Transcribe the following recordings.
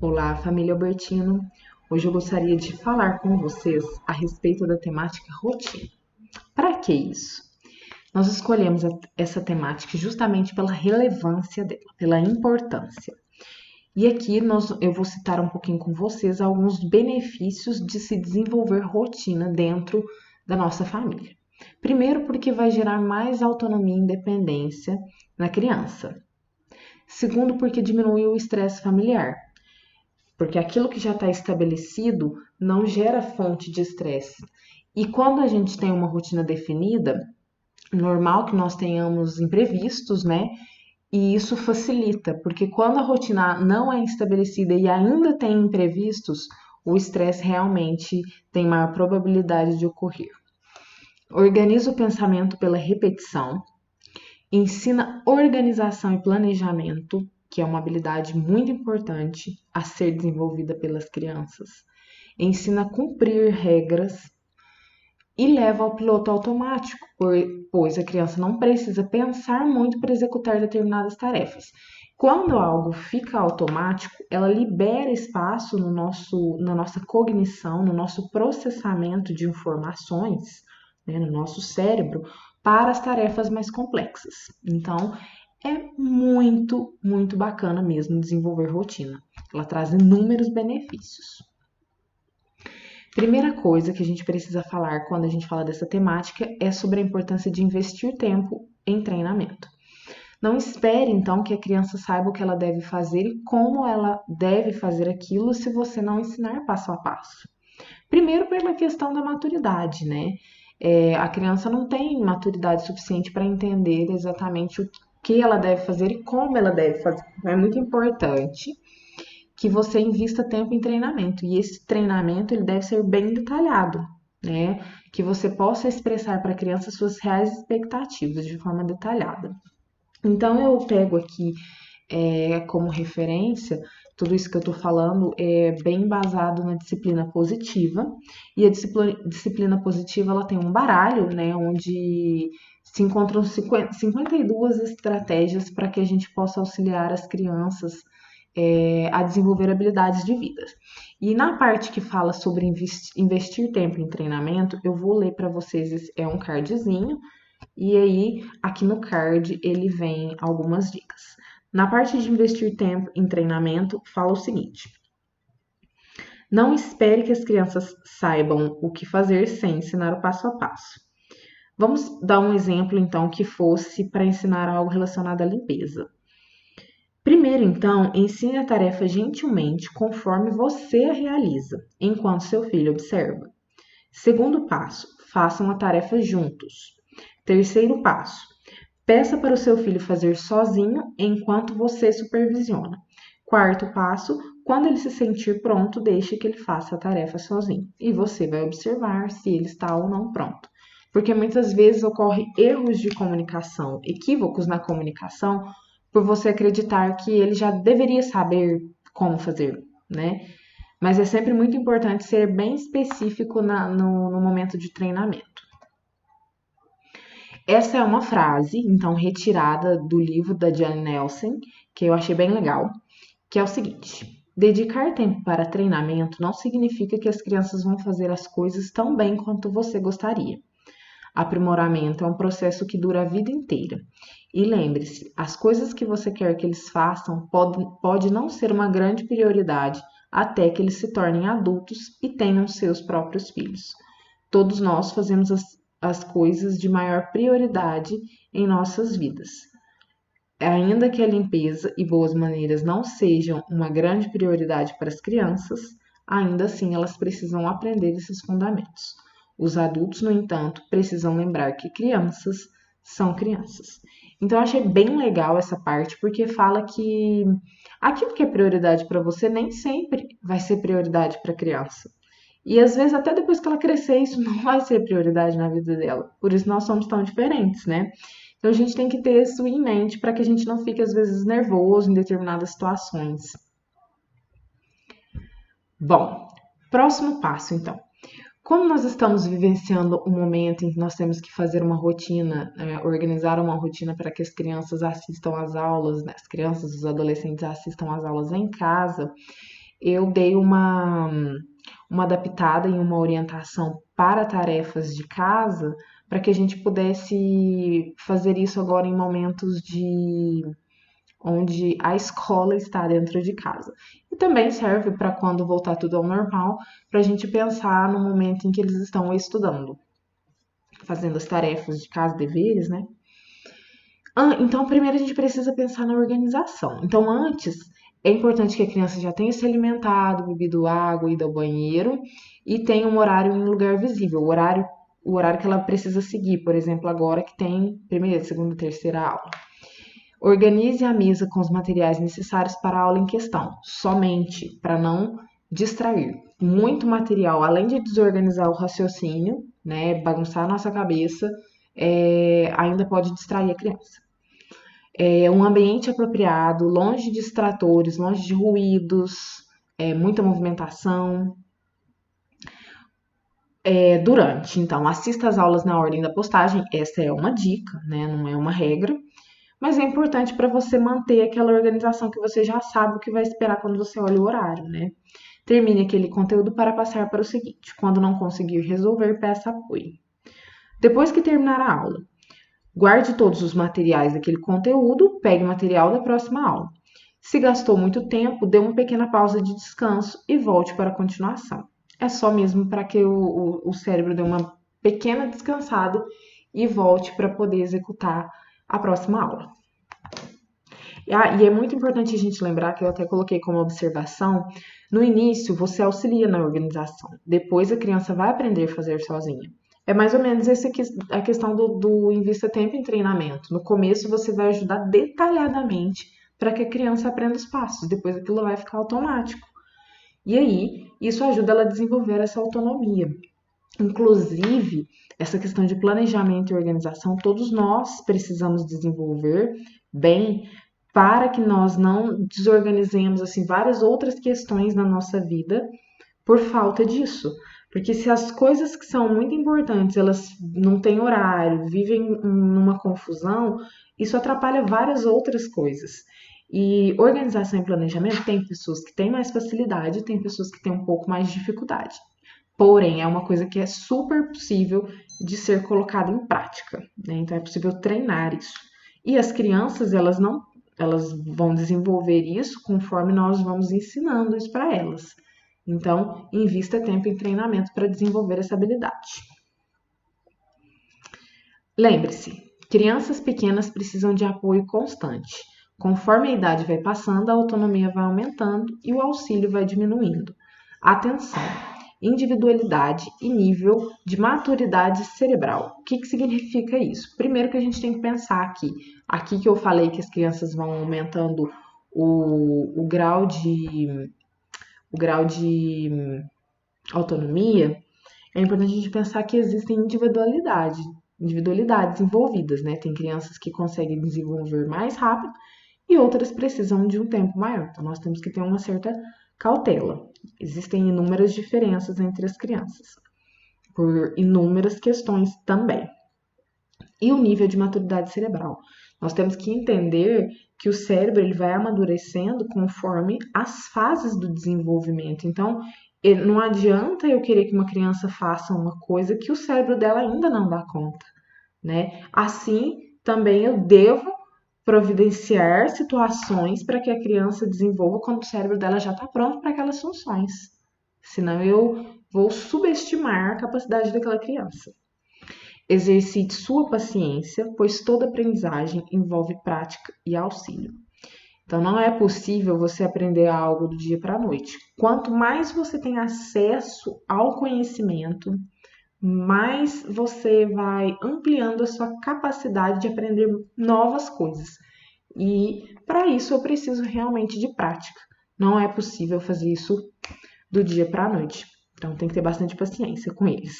Olá, família Albertino. Hoje eu gostaria de falar com vocês a respeito da temática rotina. Para que isso? Nós escolhemos essa temática justamente pela relevância dela, pela importância. E aqui eu vou citar um pouquinho com vocês alguns benefícios de se desenvolver rotina dentro da nossa família. Primeiro, porque vai gerar mais autonomia e independência na criança. Segundo, porque diminui o estresse familiar, porque aquilo que já está estabelecido não gera fonte de estresse. E quando a gente tem uma rotina definida, normal que nós tenhamos imprevistos, né? E isso facilita, porque quando a rotina não é estabelecida e ainda tem imprevistos, o estresse realmente tem maior probabilidade de ocorrer. Organiza o pensamento pela repetição, ensina organização e planejamento, que é uma habilidade muito importante a ser desenvolvida pelas crianças. Ensina a cumprir regras e leva ao piloto automático, pois a criança não precisa pensar muito para executar determinadas tarefas. Quando algo fica automático, ela libera espaço na nossa cognição, no nosso processamento de informações, né, no nosso cérebro, para as tarefas mais complexas. Então, é muito bacana mesmo desenvolver rotina. Ela traz inúmeros benefícios. Primeira coisa que a gente precisa falar quando a gente fala dessa temática é sobre a importância de investir tempo em treinamento. Não espere, então, que a criança saiba o que ela deve fazer e como ela deve fazer aquilo se você não ensinar passo a passo. Primeiro, pela questão da maturidade, né? A criança não tem maturidade suficiente para entender exatamente o que ela deve fazer e como ela deve fazer. Então, é muito importante que você invista tempo em treinamento. E esse treinamento ele deve ser bem detalhado, né? Que você possa expressar para a criança suas reais expectativas de forma detalhada. Então, eu pego aqui como referência, tudo isso que eu estou falando é bem embasado na disciplina positiva. E a disciplina positiva ela tem um baralho, né? Onde se encontram 52 estratégias para que a gente possa auxiliar as crianças a desenvolver habilidades de vida. E na parte que fala sobre investir tempo em treinamento, eu vou ler para vocês, é um cardzinho, e aí aqui no card ele vem algumas dicas. Na parte de investir tempo em treinamento, fala o seguinte: não espere que as crianças saibam o que fazer sem ensinar o passo a passo. Vamos dar um exemplo então que fosse para ensinar algo relacionado à limpeza. Primeiro, então, ensine a tarefa gentilmente conforme você a realiza, enquanto seu filho observa. Segundo passo, façam a tarefa juntos. Terceiro passo, peça para o seu filho fazer sozinho enquanto você supervisiona. Quarto passo, quando ele se sentir pronto, deixe que ele faça a tarefa sozinho. E você vai observar se ele está ou não pronto. Porque muitas vezes ocorrem erros de comunicação, equívocos na comunicação, por você acreditar que ele já deveria saber como fazer, né? Mas é sempre muito importante ser bem específico no momento de treinamento. Essa é uma frase, então, retirada do livro da Jane Nelson, que eu achei bem legal, que é o seguinte: dedicar tempo para treinamento não significa que as crianças vão fazer as coisas tão bem quanto você gostaria. Aprimoramento é um processo que dura a vida inteira. E lembre-se, as coisas que você quer que eles façam pode não ser uma grande prioridade até que eles se tornem adultos e tenham seus próprios filhos. Todos nós fazemos as coisas de maior prioridade em nossas vidas. Ainda que a limpeza e boas maneiras não sejam uma grande prioridade para as crianças, ainda assim elas precisam aprender esses fundamentos. Os adultos, no entanto, precisam lembrar que crianças são crianças. Então, eu achei bem legal essa parte, porque fala que aquilo que é prioridade para você nem sempre vai ser prioridade para a criança. E às vezes, até depois que ela crescer, isso não vai ser prioridade na vida dela. Por isso, nós somos tão diferentes, né? Então, a gente tem que ter isso em mente para que a gente não fique, às vezes, nervoso em determinadas situações. Bom, próximo passo, então. Como nós estamos vivenciando um momento em que nós temos que fazer uma rotina, organizar uma rotina para que as crianças assistam às aulas, né? As crianças, os adolescentes assistam às aulas em casa, eu dei uma adaptada e uma orientação para tarefas de casa, para que a gente pudesse fazer isso agora em momentos de onde a escola está dentro de casa. E também serve para quando voltar tudo ao normal, para a gente pensar no momento em que eles estão estudando, fazendo as tarefas de casa, deveres, né? Então, primeiro a gente precisa pensar na organização. Então, antes, é importante que a criança já tenha se alimentado, bebido água, ido ao banheiro e tenha um horário em um lugar visível, o horário que ela precisa seguir, por exemplo, agora que tem primeira, segunda, terceira aula. Organize a mesa com os materiais necessários para a aula em questão, somente para não distrair. Muito material, além de desorganizar o raciocínio, né, bagunçar a nossa cabeça, ainda pode distrair a criança. Um ambiente apropriado, longe de distratores, longe de ruídos, muita movimentação. Durante, então, assista às aulas na ordem da postagem, essa é uma dica, né, não é uma regra, mas é importante para você manter aquela organização que você já sabe o que vai esperar quando você olha o horário, né? Termine aquele conteúdo para passar para o seguinte. Quando não conseguir resolver, peça apoio. Depois que terminar a aula, guarde todos os materiais daquele conteúdo, pegue o material da próxima aula. Se gastou muito tempo, dê uma pequena pausa de descanso e volte para a continuação. É só mesmo para que o cérebro dê uma pequena descansada e volte para poder executar a próxima aula. E é muito importante a gente lembrar, que eu até coloquei como observação, no início você auxilia na organização, depois a criança vai aprender a fazer sozinha. É mais ou menos essa a questão do invista tempo em treinamento. No começo você vai ajudar detalhadamente para que a criança aprenda os passos, depois aquilo vai ficar automático. E aí, isso ajuda ela a desenvolver essa autonomia. Inclusive, essa questão de planejamento e organização, todos nós precisamos desenvolver bem para que nós não desorganizemos assim várias outras questões na nossa vida por falta disso. Porque se as coisas que são muito importantes, elas não têm horário, vivem numa confusão, isso atrapalha várias outras coisas. E organização e planejamento tem pessoas que têm mais facilidade, tem pessoas que têm um pouco mais de dificuldade. Porém, é uma coisa que é super possível de ser colocada em prática, né? Então é possível treinar isso. E as crianças, elas vão desenvolver isso conforme nós vamos ensinando isso para elas. Então, invista tempo em treinamento para desenvolver essa habilidade. Lembre-se, crianças pequenas precisam de apoio constante. Conforme a idade vai passando, a autonomia vai aumentando e o auxílio vai diminuindo. Atenção! Individualidade e nível de maturidade cerebral. O que significa isso? Primeiro que a gente tem que pensar aqui que eu falei que as crianças vão aumentando o grau de autonomia, é importante a gente pensar que existem individualidades envolvidas, né? Tem crianças que conseguem desenvolver mais rápido e outras precisam de um tempo maior. Então, nós temos que ter uma certa cautela. Existem inúmeras diferenças entre as crianças, por inúmeras questões também. E o nível de maturidade cerebral. Nós temos que entender que o cérebro ele vai amadurecendo conforme as fases do desenvolvimento. Então, não adianta eu querer que uma criança faça uma coisa que o cérebro dela ainda não dá conta, né? Assim, também eu devo providenciar situações para que a criança desenvolva quando o cérebro dela já está pronto para aquelas funções. Senão eu vou subestimar a capacidade daquela criança. Exercite sua paciência, pois toda aprendizagem envolve prática e auxílio. Então, não é possível você aprender algo do dia para a noite. Quanto mais você tem acesso ao conhecimento, mais você vai ampliando a sua capacidade de aprender novas coisas. E para isso eu preciso realmente de prática. Não é possível fazer isso do dia para a noite. Então tem que ter bastante paciência com eles.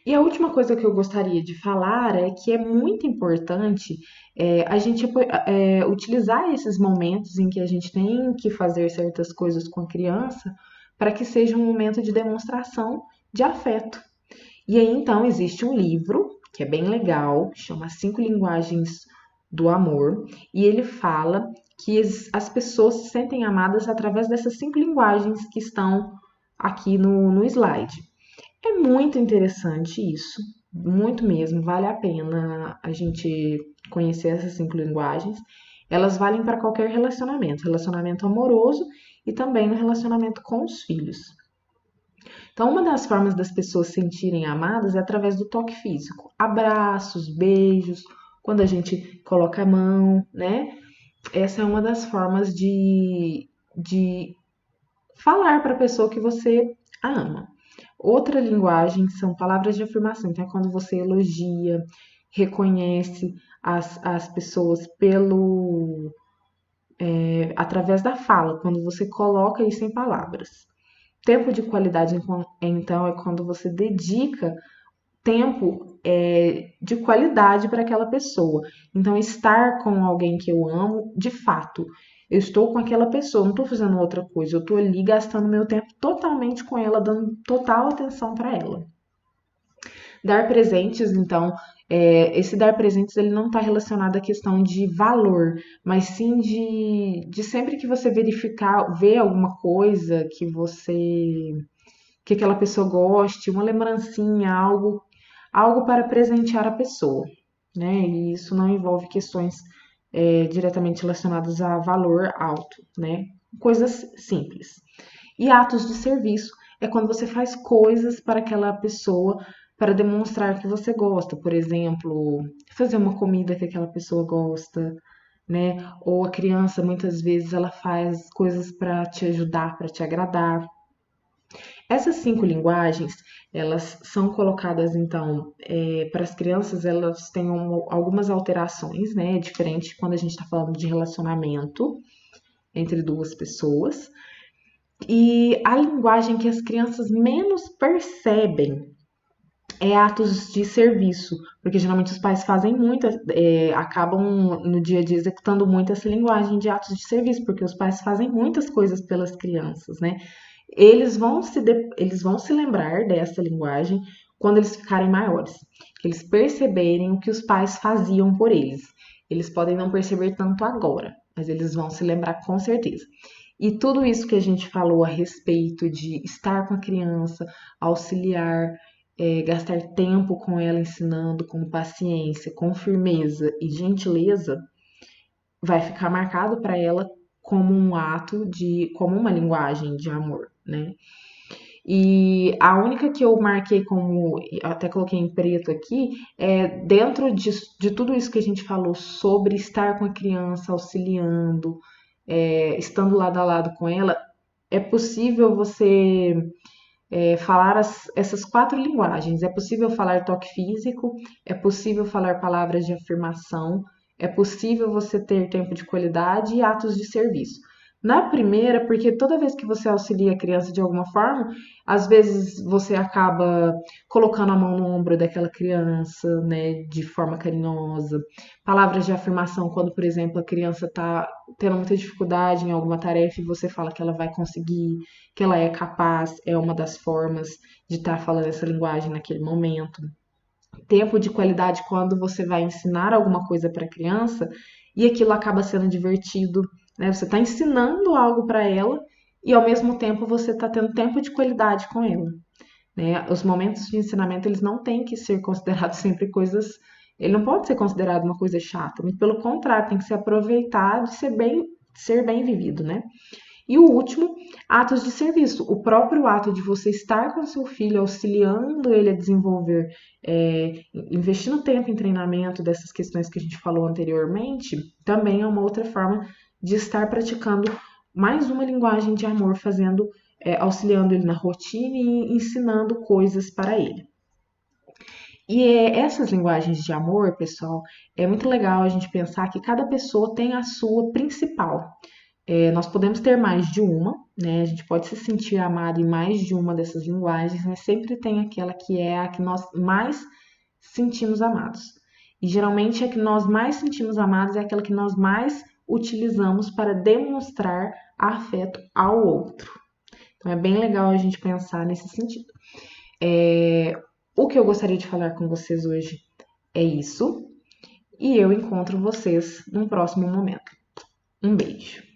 E a última coisa que eu gostaria de falar é que é muito importante a gente utilizar esses momentos em que a gente tem que fazer certas coisas com a criança para que seja um momento de demonstração de afeto. E aí, então, existe um livro que é bem legal, chama 5 Linguagens do Amor, e ele fala que as pessoas se sentem amadas através dessas 5 linguagens que estão aqui no slide. É muito interessante isso, muito mesmo, vale a pena a gente conhecer essas 5 linguagens. Elas valem para qualquer relacionamento, relacionamento amoroso e também no relacionamento com os filhos. Então, uma das formas das pessoas se sentirem amadas é através do toque físico. Abraços, beijos, quando a gente coloca a mão, né? Essa é uma das formas de falar para a pessoa que você a ama. Outra linguagem são palavras de afirmação. Então, é quando você elogia, reconhece as pessoas através da fala, quando você coloca isso em palavras. Tempo de qualidade, então, é quando você dedica tempo de qualidade para aquela pessoa. Então, estar com alguém que eu amo, de fato, eu estou com aquela pessoa, não estou fazendo outra coisa, eu estou ali gastando meu tempo totalmente com ela, dando total atenção para ela. Dar presentes, então, esse dar presentes ele não está relacionado à questão de valor, mas sim de sempre que você ver alguma coisa que aquela pessoa goste, uma lembrancinha, algo para presentear a pessoa, né? E isso não envolve questões diretamente relacionadas a valor alto, né? Coisas simples. E atos de serviço é quando você faz coisas para aquela pessoa para demonstrar que você gosta, por exemplo, fazer uma comida que aquela pessoa gosta, né? Ou a criança muitas vezes ela faz coisas para te ajudar, para te agradar. Essas 5 linguagens, elas são colocadas, então, para as crianças, elas têm algumas alterações, né? É diferente quando a gente está falando de relacionamento entre duas pessoas. E a linguagem que as crianças menos percebem é atos de serviço, porque geralmente os pais fazem muito, acabam no dia a dia executando muito essa linguagem de atos de serviço, porque os pais fazem muitas coisas pelas crianças, né? Eles vão se lembrar dessa linguagem quando eles ficarem maiores, que eles perceberem o que os pais faziam por eles. Eles podem não perceber tanto agora, mas eles vão se lembrar com certeza. E tudo isso que a gente falou a respeito de estar com a criança, auxiliar, gastar tempo com ela ensinando com paciência, com firmeza e gentileza, vai ficar marcado para ela como um ato como uma linguagem de amor, né? E a única que eu marquei como, até coloquei em preto aqui, dentro de tudo isso que a gente falou sobre estar com a criança, auxiliando, estando lado a lado com ela, é possível você falar essas 4 linguagens. É possível falar toque físico, é possível falar palavras de afirmação, é possível você ter tempo de qualidade e atos de serviço. Na primeira, porque toda vez que você auxilia a criança de alguma forma, às vezes você acaba colocando a mão no ombro daquela criança, né, de forma carinhosa. Palavras de afirmação, quando, por exemplo, a criança está tendo muita dificuldade em alguma tarefa e você fala que ela vai conseguir, que ela é capaz, é uma das formas de estar falando essa linguagem naquele momento. Tempo de qualidade quando você vai ensinar alguma coisa para a criança e aquilo acaba sendo divertido, né? Você está ensinando algo para ela e ao mesmo tempo você está tendo tempo de qualidade com ela, né? Os momentos de ensinamento eles não têm que ser considerados sempre coisas, ele não pode ser considerado uma coisa chata, muito pelo contrário, tem que ser aproveitado e ser bem vivido, né? E o último, atos de serviço. O próprio ato de você estar com seu filho, auxiliando ele a desenvolver, investindo tempo em treinamento dessas questões que a gente falou anteriormente, também é uma outra forma de estar praticando mais uma linguagem de amor, auxiliando ele na rotina e ensinando coisas para ele. E essas linguagens de amor, pessoal, é muito legal a gente pensar que cada pessoa tem a sua principal. Nós podemos ter mais de uma, né? A gente pode se sentir amado em mais de uma dessas linguagens, mas sempre tem aquela que é a que nós mais sentimos amados. E geralmente a que nós mais sentimos amados é aquela que nós mais utilizamos para demonstrar afeto ao outro. Então é bem legal a gente pensar nesse sentido. O que eu gostaria de falar com vocês hoje é isso, e eu encontro vocês num próximo momento. Um beijo!